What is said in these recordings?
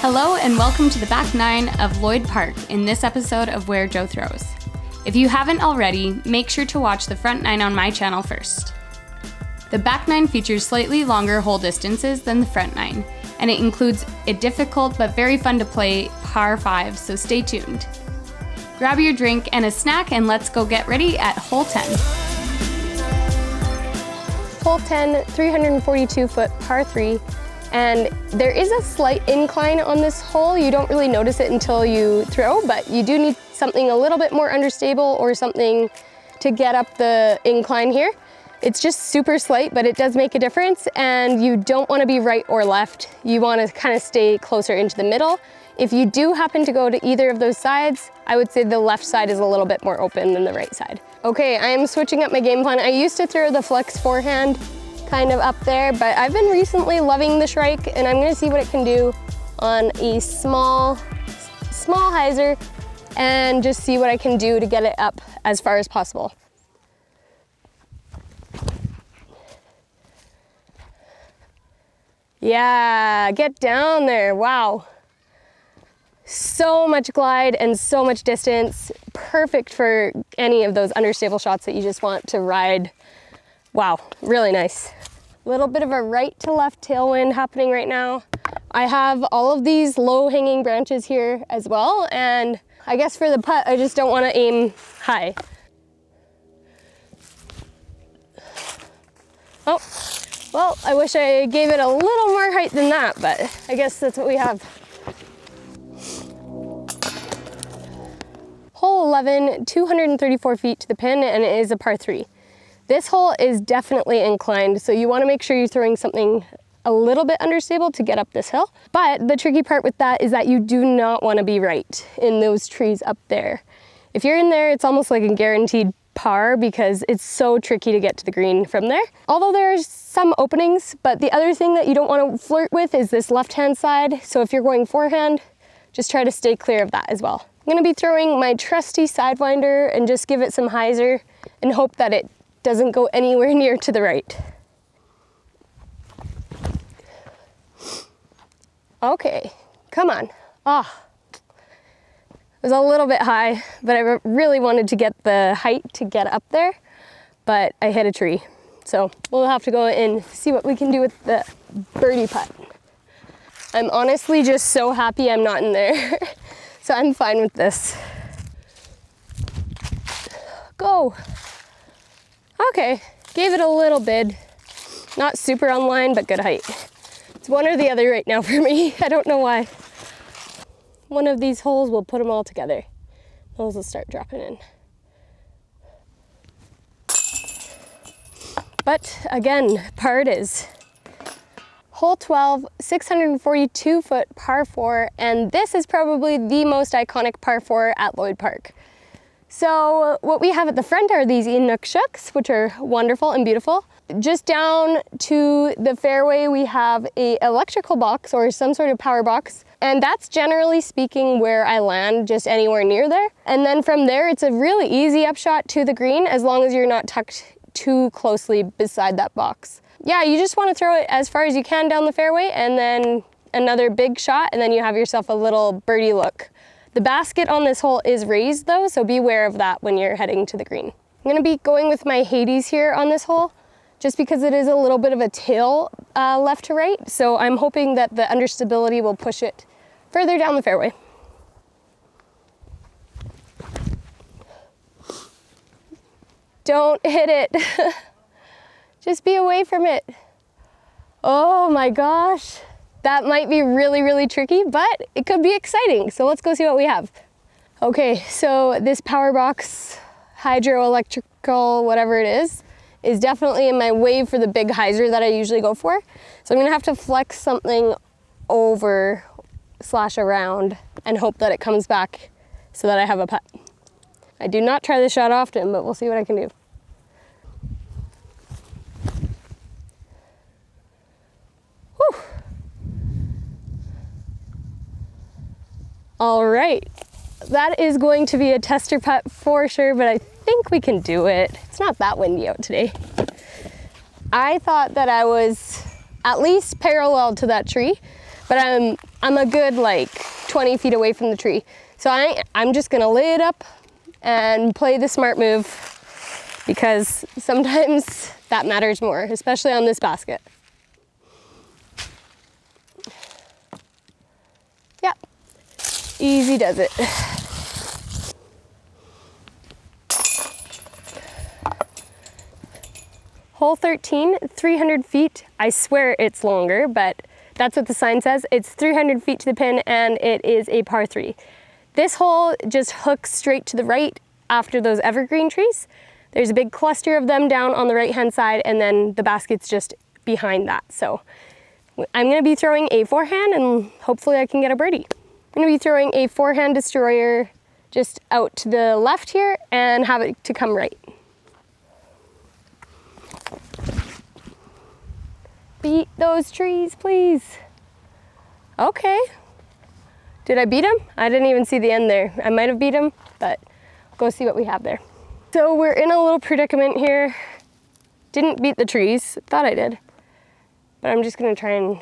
Hello and welcome to the back nine of Lloyd Park in this episode of Where Joe Throws. If you haven't already, make sure to watch the front nine on my channel first. The back nine features slightly longer hole distances than the front nine, and it includes a difficult but very fun to play par 5, so stay tuned. Grab your drink and a snack and let's go get ready at hole 10. Hole 10, 342 foot par 3. And there is a slight incline on this hole. You don't really notice it until you throw, but you do need something a little bit more understable or something to get up the incline here. It's just super slight, but it does make a difference, and you don't want to be right or left. You want to kind of stay closer into the middle. If you do happen to go to either of those sides, I would say the left side is a little bit more open than the right side. Okay, I am switching up my game plan. I used to throw the flex forehand kind of up there, but I've been recently loving the Shrike, and I'm gonna see what it can do on a small hyzer and just see what I can do to get it up as far as possible. Yeah, get down there, wow. So much glide and so much distance, perfect for any of those understable shots that you just want to ride. Wow, really nice. Little bit of a right to left tailwind happening right now. I have all of these low hanging branches here as well, and I guess for the putt, I just don't want to aim high. Oh, well, I wish I gave it a little more height than that, but I guess that's what we have. Hole 11, 234 feet to the pin, and it is a par 3. This hole is definitely inclined, so you want to make sure you're throwing something a little bit understable to get up this hill. But the tricky part with that is that you do not want to be right in those trees up there. If you're in there, it's almost like a guaranteed par because it's so tricky to get to the green from there. Although there's some openings, but the other thing that you don't want to flirt with is this left-hand side. So if you're going forehand, just try to stay clear of that as well. I'm going to be throwing my trusty Sidewinder and just give it some hyzer and hope that it doesn't go anywhere near to the right. Okay, come on. It was a little bit high, but I really wanted to get the height to get up there, but I hit a tree. So we'll have to go and see what we can do with the birdie putt. I'm honestly just so happy I'm not in there. So I'm fine with this. Go. Okay, gave it a little bid. Not super on line, but good height. It's one or the other right now for me. I don't know why. One of these holes will put them all together. Those will start dropping in. But again, par it is. Hole 12, 642 foot par 4, and this is probably the most iconic par 4 at Lloyd Park. So what we have at the front are these Inukshooks, which are wonderful and beautiful. Just down to the fairway, we have a electrical box or some sort of power box. And that's generally speaking where I land, just anywhere near there. And then from there, it's a really easy upshot to the green as long as you're not tucked too closely beside that box. Yeah, you just want to throw it as far as you can down the fairway and then another big shot, and then you have yourself a little birdie look. The basket on this hole is raised though, so beware of that when you're heading to the green. I'm gonna be going with my Hades here on this hole, just because it is a little bit of a tail left to right, so I'm hoping that the understability will push it further down the fairway. Don't hit it. Just be away from it. Oh my gosh. That might be really, really tricky, but it could be exciting. So let's go see what we have. Okay, so this power box, hydroelectrical, whatever it is definitely in my way for the big hyzer that I usually go for. So I'm gonna have to flex something over / around and hope that it comes back so that I have a putt. I do not try this shot often, but we'll see what I can do. Whew. All right, that is going to be a tester putt for sure, but I think we can do it. It's not that windy out today. I thought that I was at least parallel to that tree, but I'm I'm a good like 20 feet away from the tree. So I'm just gonna lay it up and play the smart move, because sometimes that matters more, especially on this basket. Yep, easy does it. Hole 13, 300 feet. I swear it's longer, but that's what the sign says. It's 300 feet to the pin and it is a par 3. This hole just hooks straight to the right after those evergreen trees. There's a big cluster of them down on the right hand side, and then the basket's just behind that. So I'm gonna be throwing a forehand and hopefully I can get a birdie. I'm gonna be throwing a forehand destroyer just out to the left here and have it to come right. Beat those trees, please. Okay. Did I beat him? I didn't even see the end there. I might have beat him, but go see what we have there. So we're in a little predicament here. Didn't beat the trees, thought I did. But I'm just gonna try and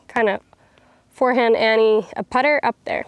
kind of forehand Annie a putter up there.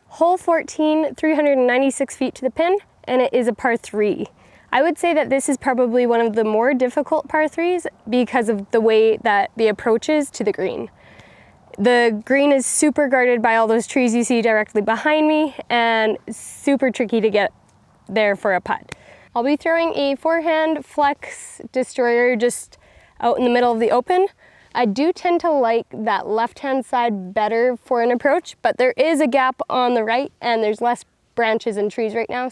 Hole 14, 396 feet to the pin, and it is a par 3. I would say that this is probably one of the more difficult par 3s because of the way that the approach is to the green. The green is super guarded by all those trees you see directly behind me, and super tricky to get there for a putt. I'll be throwing a forehand flex destroyer just out in the middle of the open. I do tend to like that left-hand side better for an approach, but there is a gap on the right and there's less branches and trees right now,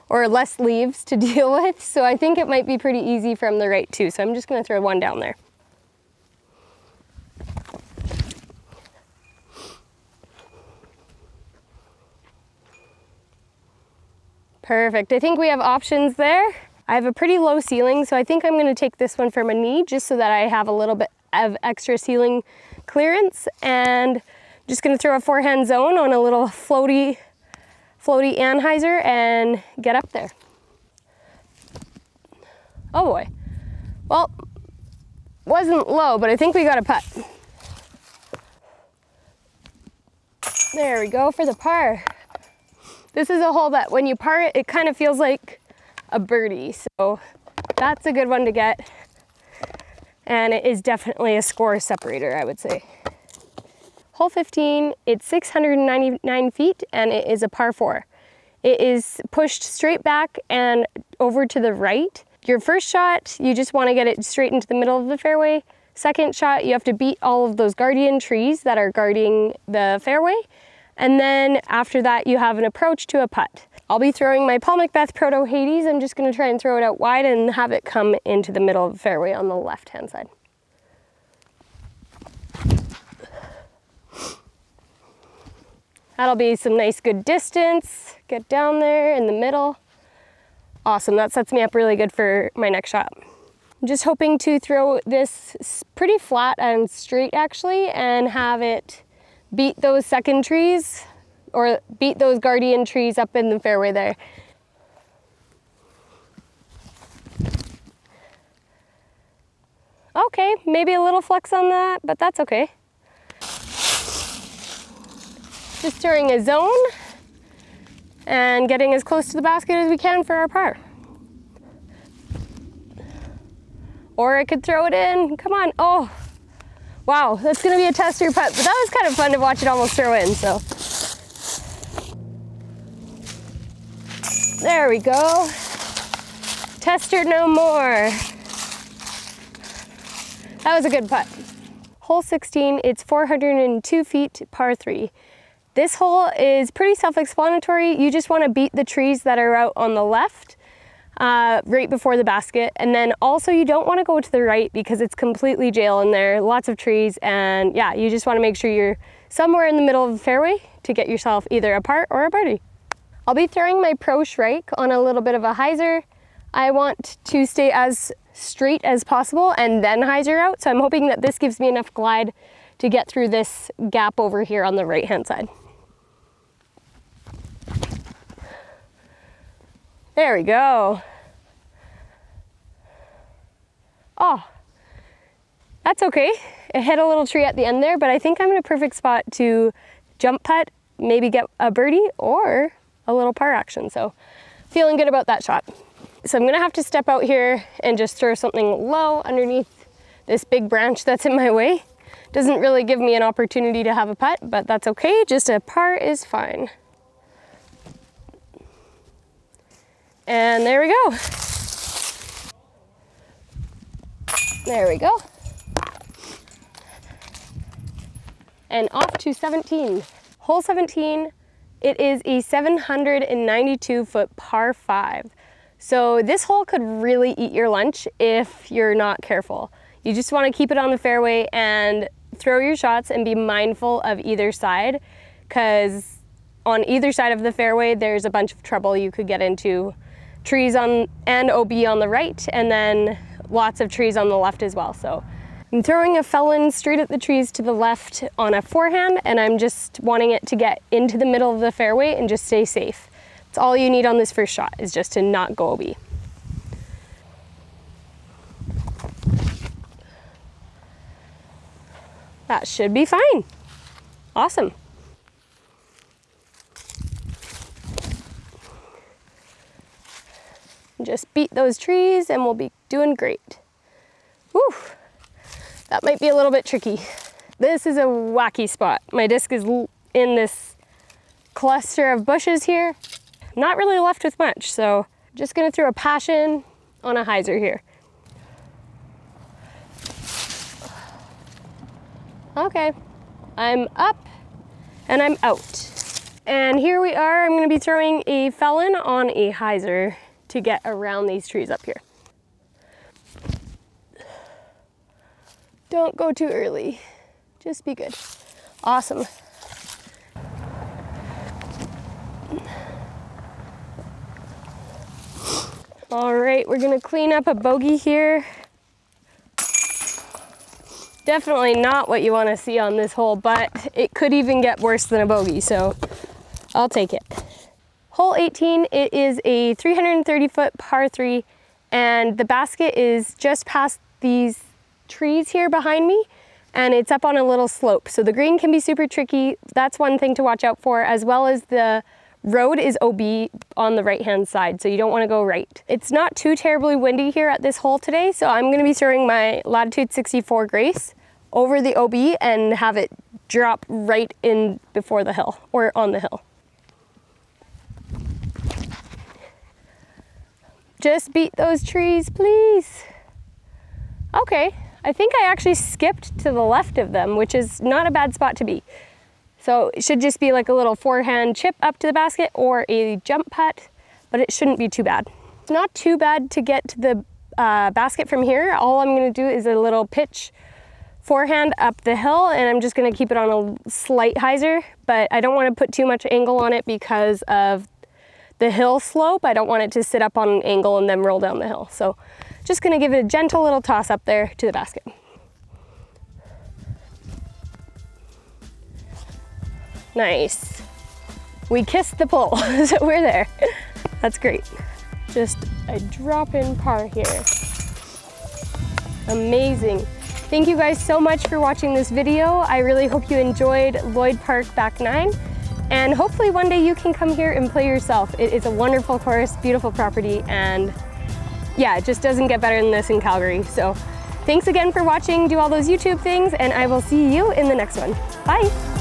or less leaves to deal with. So I think it might be pretty easy from the right too. So I'm just gonna throw one down there. Perfect, I think we have options there. I have a pretty low ceiling, so I think I'm gonna take this one from a knee just so that I have a little bit of extra ceiling clearance, and I'm just gonna throw a forehand zone on a little floaty anhyzer and get up there. Oh boy. Well, wasn't low, but I think we got a putt. There we go for the par. This is a hole that when you par it, it kind of feels like a birdie, so that's a good one to get. And it is definitely a score separator, I would say. Hole 15, it's 699 feet and it is a par 4. It is pushed straight back and over to the right. Your first shot, you just want to get it straight into the middle of the fairway. Second shot, you have to beat all of those guardian trees that are guarding the fairway. And then after that, you have an approach to a putt. I'll be throwing my Paul Macbeth Proto Hades. I'm just gonna try and throw it out wide and have it come into the middle of the fairway on the left-hand side. That'll be some nice good distance. Get down there in the middle. Awesome, that sets me up really good for my next shot. I'm just hoping to throw this pretty flat and straight actually, and have it beat those second trees, or beat those guardian trees up in the fairway there. Okay, maybe a little flex on that, but that's okay. Just throwing a zone and getting as close to the basket as we can for our par. Or I could throw it in, come on, oh. Wow, that's gonna be a tester putt, but that was kind of fun to watch it almost throw in, so. There we go. Tester no more. That was a good putt. Hole 16, it's 402 feet, par 3. This hole is pretty self-explanatory. You just want to beat the trees that are out on the left, right before the basket. And then also you don't want to go to the right because it's completely jail in there, lots of trees. And yeah, you just want to make sure you're somewhere in the middle of the fairway to get yourself either a par or a birdie. I'll be throwing my Pro Shrike on a little bit of a hyzer. I want to stay as straight as possible and then hyzer out. So I'm hoping that this gives me enough glide to get through this gap over here on the right-hand side. There we go. Oh, that's okay. It hit a little tree at the end there, but I think I'm in a perfect spot to jump putt, maybe get a birdie or a little par action. So feeling good about that shot. So I'm gonna have to step out here and just throw something low underneath this big branch that's in my way. Doesn't really give me an opportunity to have a putt, but that's okay. Just a par is fine. And there we go. There we go. And off to 17. Hole 17, it is a 792 foot par 5. So this hole could really eat your lunch if you're not careful. You just want to keep it on the fairway and throw your shots and be mindful of either side, because on either side of the fairway there's a bunch of trouble you could get into. Trees on and OB on the right, and then lots of trees on the left as well. So I'm throwing a felon straight at the trees to the left on a forehand, and I'm just wanting it to get into the middle of the fairway and just stay safe. That's all you need on this first shot, is just to not go OB. That should be fine. Awesome. Just beat those trees and we'll be doing great. Whew. That might be a little bit tricky. This is a wacky spot. My disc is in this cluster of bushes here. I'm not really left with much, so I'm just gonna throw a passion on a hyzer here. Okay, I'm up and I'm out. And here we are. I'm gonna be throwing a felon on a hyzer to get around these trees up here. Don't go too early. Just be good. Awesome. All right, we're gonna clean up a bogey here. Definitely not what you want to see on this hole, but it could even get worse than a bogey, so I'll take it. Hole 18, it is a 330 foot par 3, and the basket is just past these trees here behind me, and it's up on a little slope. So the green can be super tricky. That's one thing to watch out for, as well as the road is OB on the right-hand side, so you don't want to go right. It's not too terribly windy here at this hole today, so I'm going to be throwing my Latitude 64 Grace over the OB and have it drop right in before the hill, or on the hill. Just beat those trees, please. Okay, I think I actually skipped to the left of them, which is not a bad spot to be. So it should just be like a little forehand chip up to the basket or a jump putt, but it shouldn't be too bad. It's not too bad to get to the basket from here. All I'm gonna do is a little pitch forehand up the hill, and I'm just gonna keep it on a slight hyzer, but I don't wanna put too much angle on it because of the hill slope. I don't want it to sit up on an angle and then roll down the hill. So just gonna give it a gentle little toss up there to the basket. Nice. We kissed the pole, so we're there. That's great. Just a drop-in par here. Amazing. Thank you guys so much for watching this video. I really hope you enjoyed Lloyd Park B9, and hopefully one day you can come here and play yourself. It is a wonderful course, beautiful property, and yeah, it just doesn't get better than this in Calgary. So thanks again for watching, do all those YouTube things, and I will see you in the next one. Bye.